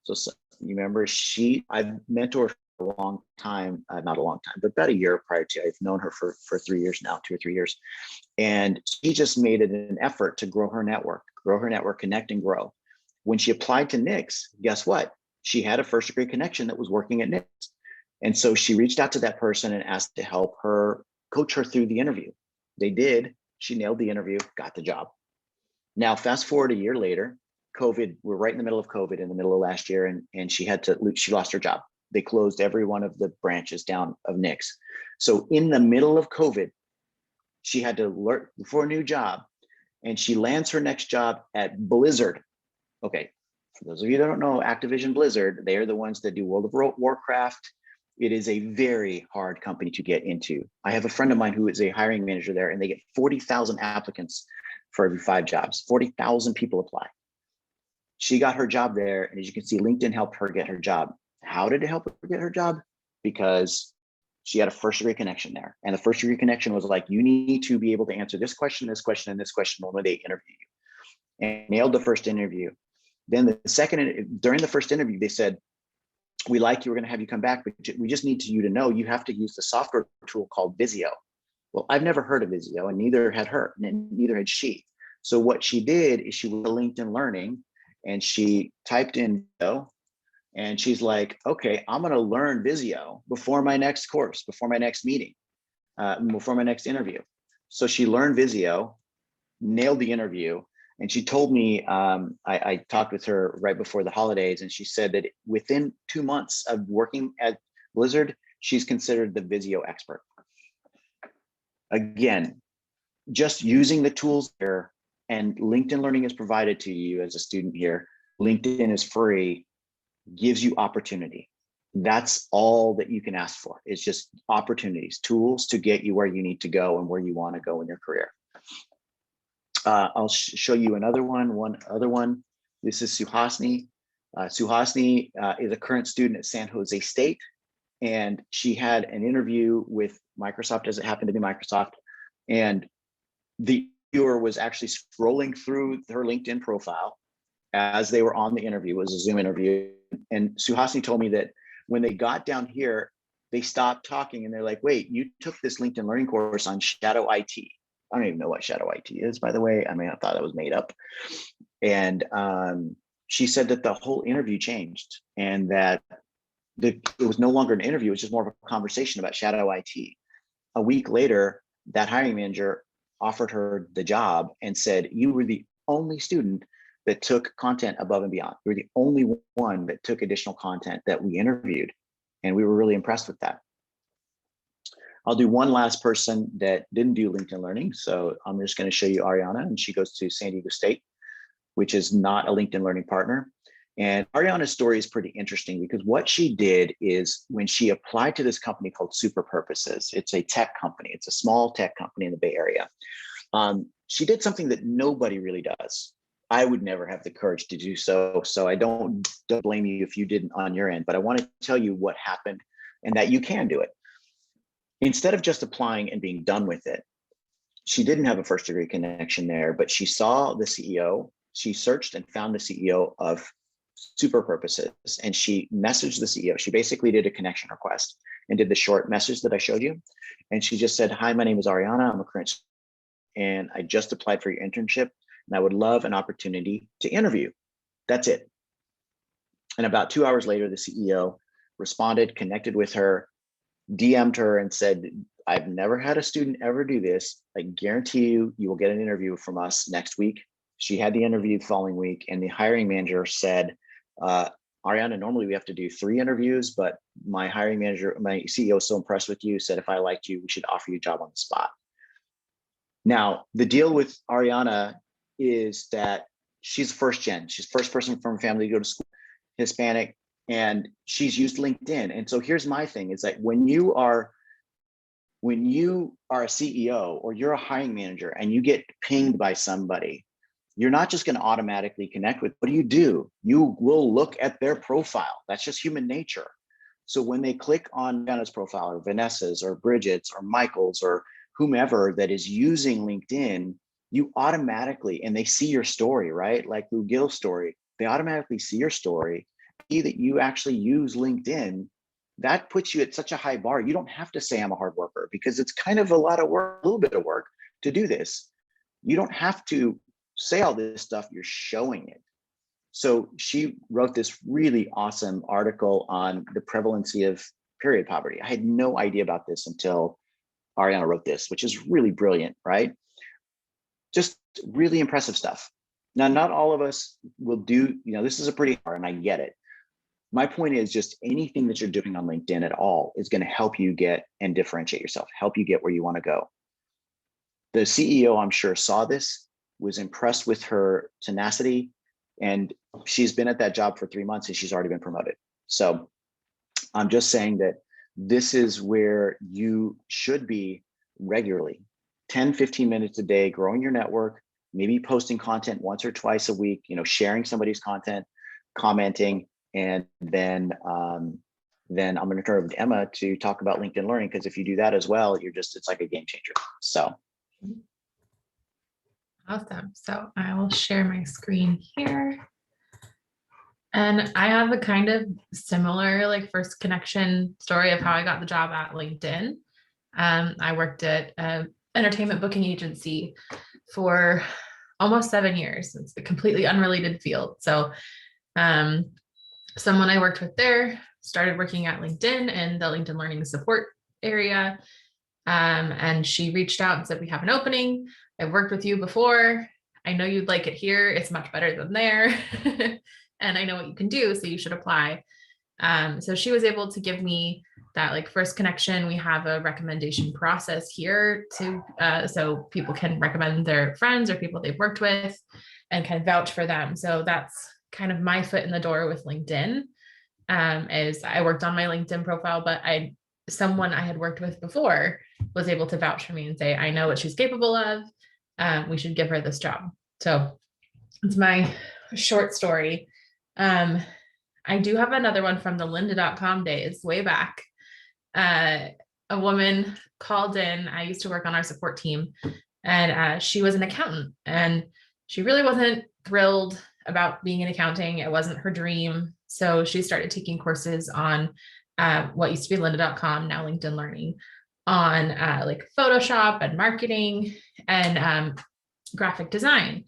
Speaker 2: so you remember I've mentored a long time, not a long time, but about a year prior to. I've known her for 3 years now, 2 or 3 years. And she just made it an effort to grow her network, connect and grow. When she applied to NYX, guess what? She had a first degree connection that was working at NYX. And so she reached out to that person and asked to help her coach her through the interview. They did. She nailed the interview, got the job. Now, fast forward a year later, COVID, we're right in the middle of COVID in the middle of last year, and she lost her job. They closed every one of the branches down of NYX. So in the middle of COVID, she had to look for a new job, and she lands her next job at Blizzard. Okay, for those of you that don't know, Activision Blizzard, they are the ones that do World of Warcraft. It is a very hard company to get into. I have a friend of mine who is a hiring manager there, and they get 40,000 applicants for every 5 jobs. 40,000 people apply. She got her job there, and as you can see, LinkedIn helped her get her job. How did it help her get her job? Because she had a first degree connection there. And the first degree connection was like, you need to be able to answer this question, and this question when they interview you. And nailed the first interview. Then the second, during the first interview, they said, we like you, we're going to have you come back, but we just need you to know you have to use the software tool called Visio. Well, I've never heard of Visio, and neither had her, and neither had she. So what she did is she went to LinkedIn Learning, and she typed in Visio, and she's like, okay, I'm going to learn Visio before my next course, before my next meeting, before my next interview. So she learned Visio, nailed the interview. And she told me, I talked with her right before the holidays, and she said that within 2 months of working at Blizzard, she's considered the Visio expert. Again, just using the tools there, and LinkedIn Learning is provided to you as a student here. LinkedIn is free, gives you opportunity. That's all that you can ask for. It's just opportunities, tools to get you where you need to go and where you want to go in your career. I'll show you another one other one. This is Suhasini. Suhasini is a current student at San Jose State, and she had an interview with Microsoft, as it happened to be Microsoft, and the viewer was actually scrolling through her LinkedIn profile as they were on the interview. It was a Zoom interview, and Suhasini told me that when they got down here, they stopped talking, and they're like, wait, you took this LinkedIn Learning course on Shadow IT. I don't even know what Shadow IT is, by the way. I mean, I thought that was made up. And she said that the whole interview changed, and that it was no longer an interview. It was just more of a conversation about Shadow IT. A week later, that hiring manager offered her the job and said, you were the only student that took content above and beyond. You were the only one that took additional content that we interviewed. And we were really impressed with that. I'll do one last person that didn't do LinkedIn Learning. So I'm just going to show you Ariana, and she goes to San Diego State, which is not a LinkedIn Learning partner. And Ariana's story is pretty interesting because what she did is when she applied to this company called Super Purposes, it's a tech company, it's a small tech company in the Bay Area. She did something that nobody really does. I would never have the courage to do so. So I don't blame you if you didn't on your end, but I want to tell you what happened and that you can do it. Instead of just applying and being done with it, she didn't have a first degree connection there, but she saw the CEO. She searched and found the CEO of Super Purposes, and she messaged the CEO. She basically did a connection request and did the short message that I showed you. And she just said, "Hi, my name is Ariana. I'm a current, and I just applied for your internship, and I would love an opportunity to interview." That's it. And about 2 hours later, the CEO responded, connected with her, DM'd her, and said, "I've never had a student ever do this. I guarantee you, you will get an interview from us next week." She had the interview the following week, and the hiring manager said, "Ariana, normally we have to do 3 interviews, but my CEO is so impressed with you, said if I liked you, we should offer you a job on the spot." Now, the deal with Ariana is that she's first gen. She's first person from a family to go to school, Hispanic, and she's used LinkedIn. And so here's my thing is that when you are a CEO or you're a hiring manager and you get pinged by somebody, you're not just going to automatically connect with. What do? You will look at their profile. That's just human nature. So when they click on Jenna's profile or Vanessa's or Bridget's or Michael's or whomever that is using LinkedIn, you automatically, and they see your story, right? Like Lou Gill's story, they automatically see your story, see that you actually use LinkedIn. That puts you at such a high bar. You don't have to say I'm a hard worker because it's kind of a lot of work, a little bit of work to do this. You don't have to say all this stuff, you're showing it. So she wrote this really awesome article on the prevalency of period poverty. I had no idea about this until Ariana wrote this, which is really brilliant, right? Just really impressive stuff. Now, not all of us will do, this is a pretty hard, and I get it. My point is just anything that you're doing on LinkedIn at all is going to help you get and differentiate yourself, help you get where you want to go. The CEO, I'm sure, saw this, was impressed with her tenacity, and she's been at that job for 3 months and she's already been promoted. So I'm just saying that this is where you should be regularly, 10, 15 minutes a day, growing your network, maybe posting content once or twice a week, sharing somebody's content, commenting, and then I'm going to turn over to Emma to talk about LinkedIn Learning, because if you do that as well, it's like a game changer. So.
Speaker 3: Awesome. So I will share my screen here. And I have a kind of similar first connection story of how I got the job at LinkedIn. I worked at an entertainment booking agency for almost 7 years. It's a completely unrelated field. So someone I worked with there started working at LinkedIn in the LinkedIn Learning support area. And she reached out and said, "We have an opening. I've worked with you before. I know you'd like it here. It's much better than there. And I know what you can do, so you should apply." So she was able to give me that first connection. We have a recommendation process here to so people can recommend their friends or people they've worked with and kind of vouch for them. So that's kind of my foot in the door with LinkedIn. Is I worked on my LinkedIn profile, but someone I had worked with before was able to vouch for me and say, "I know what she's capable of. We should give her this job." So it's my short story. I do have another one from the lynda.com days, way back. A woman called in. I used to work on our support team, and she was an accountant, and she really wasn't thrilled about being in accounting. It wasn't her dream. So she started taking courses on what used to be lynda.com, now LinkedIn Learning, on Photoshop and marketing and graphic design.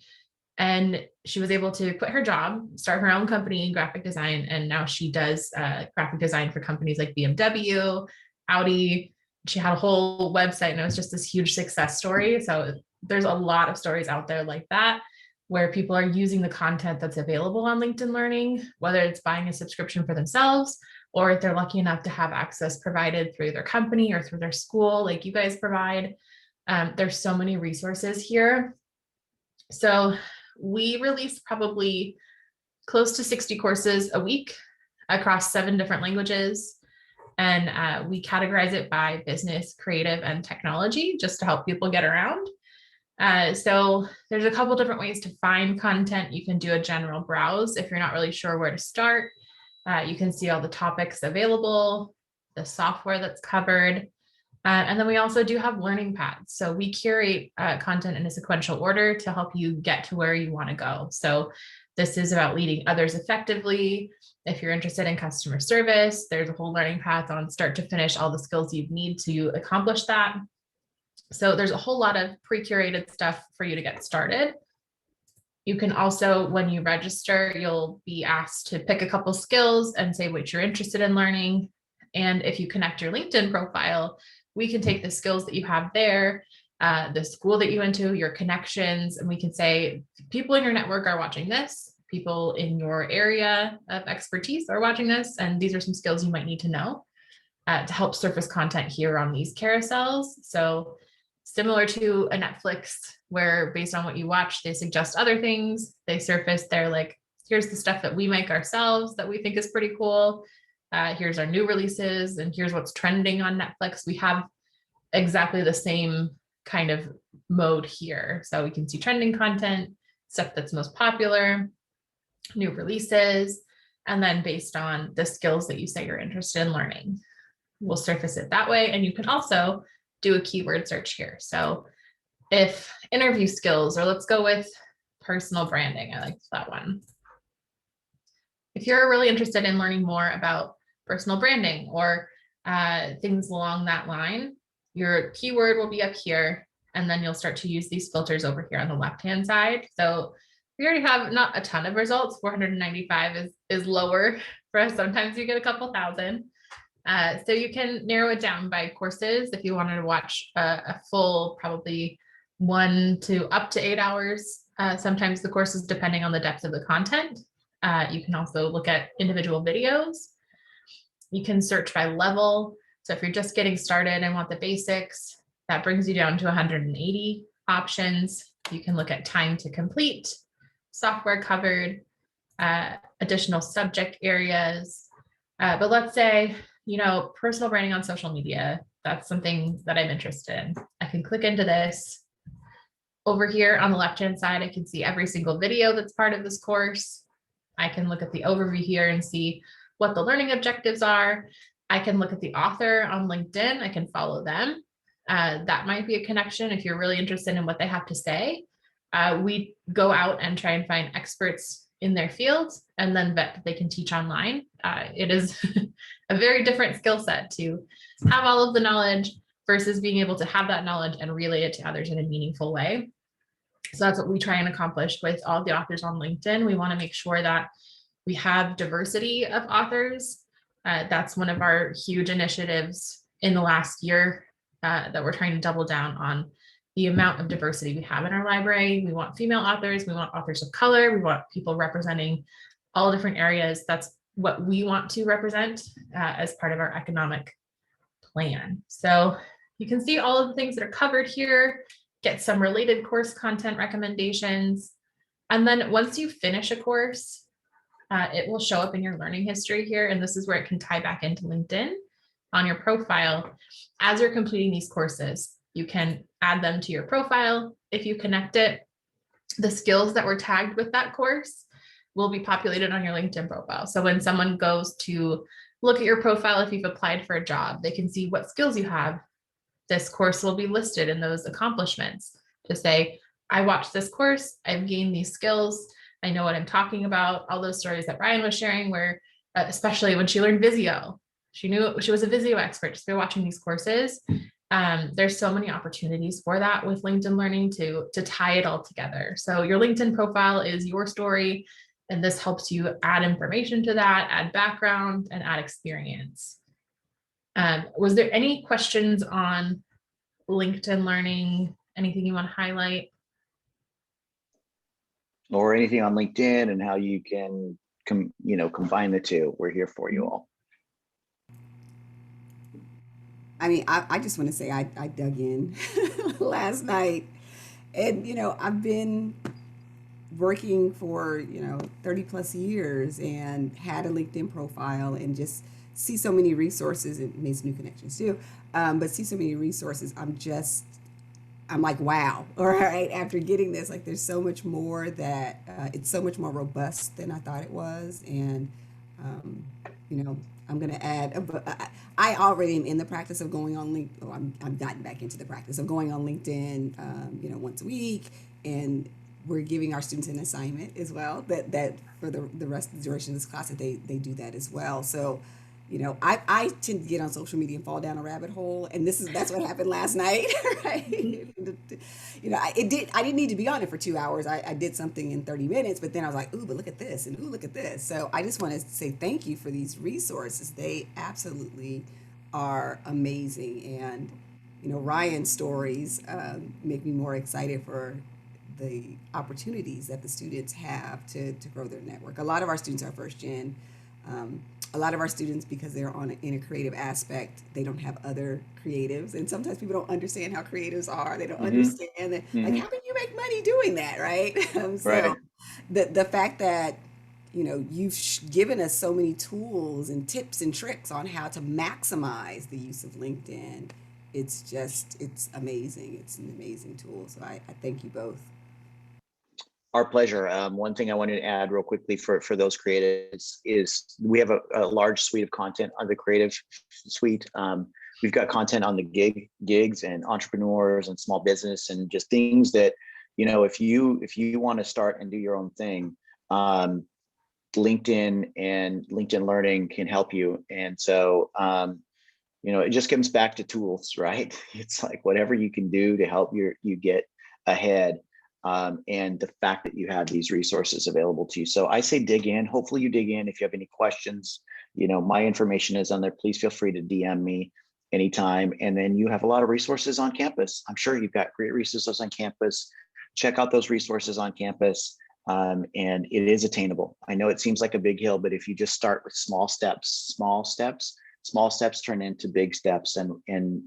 Speaker 3: And she was able to quit her job, start her own company in graphic design. And now she does graphic design for companies like BMW, Audi. She had a whole website, and it was just this huge success story. So there's a lot of stories out there like that, where people are using the content that's available on LinkedIn Learning, whether it's buying a subscription for themselves, or if they're lucky enough to have access provided through their company or through their school, like you guys provide. There's so many resources here. So we release probably close to 60 courses a week across 7 different languages. And we categorize it by business, creative, and technology just to help people get around. So there's a couple different ways to find content. You can do a general browse if you're not really sure where to start. You can see all the topics available, the software that's covered. And then we also do have learning paths. So we curate content in a sequential order to help you get to where you want to go. So this is about leading others effectively. If you're interested in customer service, there's a whole learning path on start to finish, all the skills you need to accomplish that. So there's a whole lot of pre-curated stuff for you to get started. You can also, when you register, you'll be asked to pick a couple skills and say what you're interested in learning. And if you connect your LinkedIn profile, we can take the skills that you have there, the school that you went to, your connections, and we can say people in your network are watching this, people in your area of expertise are watching this, and these are some skills you might need to know to help surface content here on these carousels. So similar to a Netflix, where based on what you watch, they suggest other things, they surface, they're like, here's the stuff that we make ourselves that we think is pretty cool. Here's our new releases, and here's what's trending on Netflix. We have exactly the same kind of mode here. So we can see trending content, stuff that's most popular, new releases, and then based on the skills that you say you're interested in learning, we'll surface it that way. And you can also do a keyword search here. So if interview skills, or let's go with personal branding, I like that one. If you're really interested in learning more about personal branding or things along that line, your keyword will be up here, and then you'll start to use these filters over here on the left-hand side. So we already have not a ton of results. 495 is lower for us. Sometimes you get a couple thousand. So you can narrow it down by courses. If you wanted to watch a full, probably 1 to up to 8 hours, sometimes the courses, depending on the depth of the content. You can also look at individual videos. You can search by level. So if you're just getting started and want the basics, that brings you down to 180 options. You can look at time to complete, software covered, additional subject areas. But let's say, personal branding on social media, that's something that I'm interested in. I can click into this. Over here on the left-hand side, I can see every single video that's part of this course. I can look at the overview here and see what the learning objectives are. I can look at the author on LinkedIn. I can follow them. That might be a connection if you're really interested in what they have to say. We go out and try and find experts in their fields and then vet that they can teach online. It is a very different skill set to have all of the knowledge versus being able to have that knowledge and relay it to others in a meaningful way. So that's what we try and accomplish with all the authors on LinkedIn. We want to make sure that we have diversity of authors. That's one of our huge initiatives in the last year that we're trying to double down on the amount of diversity we have in our library. We want female authors, we want authors of color, we want people representing all different areas. That's what we want to represent as part of our economic plan. So you can see all of the things that are covered here, get some related course content recommendations. And then once you finish a course, it will show up in your learning history here. And this is where it can tie back into LinkedIn on your profile. As you're completing these courses, you can add them to your profile. If you connect it, the skills that were tagged with that course will be populated on your LinkedIn profile. So when someone goes to look at your profile, if you've applied for a job, they can see what skills you have. This course will be listed in those accomplishments to say, I watched this course, I've gained these skills, I know what I'm talking about. All those stories that Ryan was sharing where, especially when she learned Visio, she knew she was a Visio expert just by watching these courses. There's so many opportunities for that with LinkedIn Learning to tie it all together. So your LinkedIn profile is your story, and this helps you add information to that, add background, and add experience. Was there any questions on LinkedIn Learning? Anything you want to highlight?
Speaker 2: Or anything on LinkedIn and how you can combine the two. We're here for you all.
Speaker 1: I mean, I just want to say I dug in last night, and I've been working for 30 plus years and had a LinkedIn profile and just see so many resources and made some new connections too, but see so many resources. I'm like, wow. All right. After getting this, like, there's so much more that it's so much more robust than I thought it was. And, um, you know, I'm going to add, I already am in the practice of going on LinkedIn. Oh, I'm gotten back into the practice of going on LinkedIn, once a week. And we're giving our students an assignment as well that for the rest of the duration of this class that they do that as well. So, I tend to get on social media and fall down a rabbit hole, and that's what happened last night, right? I didn't need to be on it for 2 hours. I did something in 30 minutes, but then I was like, ooh, but look at this, and ooh, look at this. So I just want to say thank you for these resources. They absolutely are amazing, and Ryan's stories make me more excited for the opportunities that the students have to grow their network. A lot of our students are first gen. Um, a lot of our students, because they're in a creative aspect, they don't have other creatives, and sometimes people don't understand how creatives are. They don't
Speaker 2: Hmm.
Speaker 1: understand that, like,
Speaker 2: Hmm.
Speaker 1: how can you make money doing that, right? So
Speaker 2: Right.
Speaker 1: the fact that you've given us so many tools and tips and tricks on how to maximize the use of LinkedIn, it's amazing. It's an amazing tool. So I thank you both.
Speaker 2: Our pleasure. One thing I wanted to add real quickly for those creatives is we have a large suite of content on the creative suite. We've got content on the gigs and entrepreneurs and small business and just things that, if you want to start and do your own thing, LinkedIn and LinkedIn Learning can help you. And so, it just comes back to tools, right? It's like whatever you can do to help you get ahead, and the fact that you have these resources available to you. So I say dig in. Hopefully you dig in. If you have any questions, my information is on there. Please feel free to DM me anytime. And then you have a lot of resources on campus. I'm sure you've got great resources on campus. Check out those resources on campus. And it is attainable. I know it seems like a big hill, but if you just start with small steps turn into big steps, and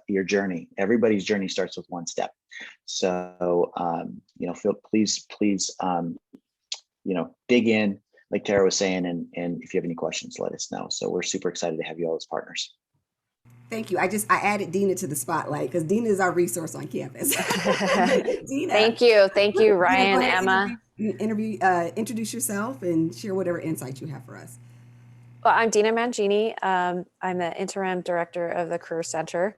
Speaker 2: your journey, everybody's journey starts with one step. So please dig in, like Tara was saying, and if you have any questions, let us know. So we're super excited to have you all as partners.
Speaker 1: Thank you. I added Dina to the spotlight because Dina is our resource on campus. Dina,
Speaker 4: Thank you. Thank you,
Speaker 1: Dina, go
Speaker 4: Ryan,
Speaker 1: ahead and
Speaker 4: Emma.
Speaker 1: introduce yourself and share whatever insights you have for us.
Speaker 4: Well, I'm Dina Mangini. I'm the interim director of the Career Center.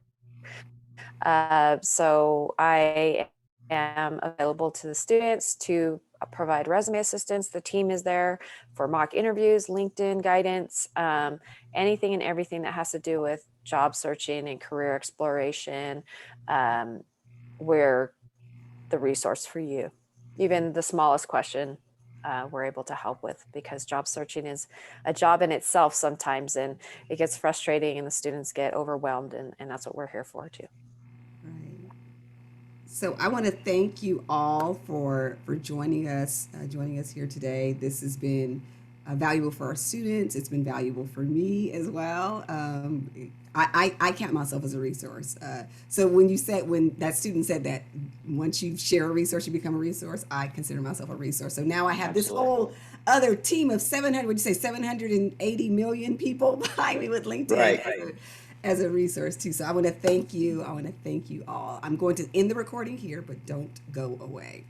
Speaker 4: So I am available to the students to provide resume assistance. The team is there for mock interviews, LinkedIn guidance, anything and everything that has to do with job searching and career exploration. We're the resource for you. Even the smallest question we're able to help with, because job searching is a job in itself sometimes, and it gets frustrating and the students get overwhelmed, and that's what we're here for too.
Speaker 1: Right. So I want to thank you all for joining us here today. This has been valuable for our students. It's been valuable for me as well. I count myself as a resource. So when that student said that once you share a resource, you become a resource, I consider myself a resource. So now I have this
Speaker 2: Absolutely.
Speaker 1: whole other team of 700, would you say 780 million people behind me with LinkedIn
Speaker 2: Right.
Speaker 1: as a resource too. So I want to thank you. I want to thank you all. I'm going to end the recording here, but don't go away.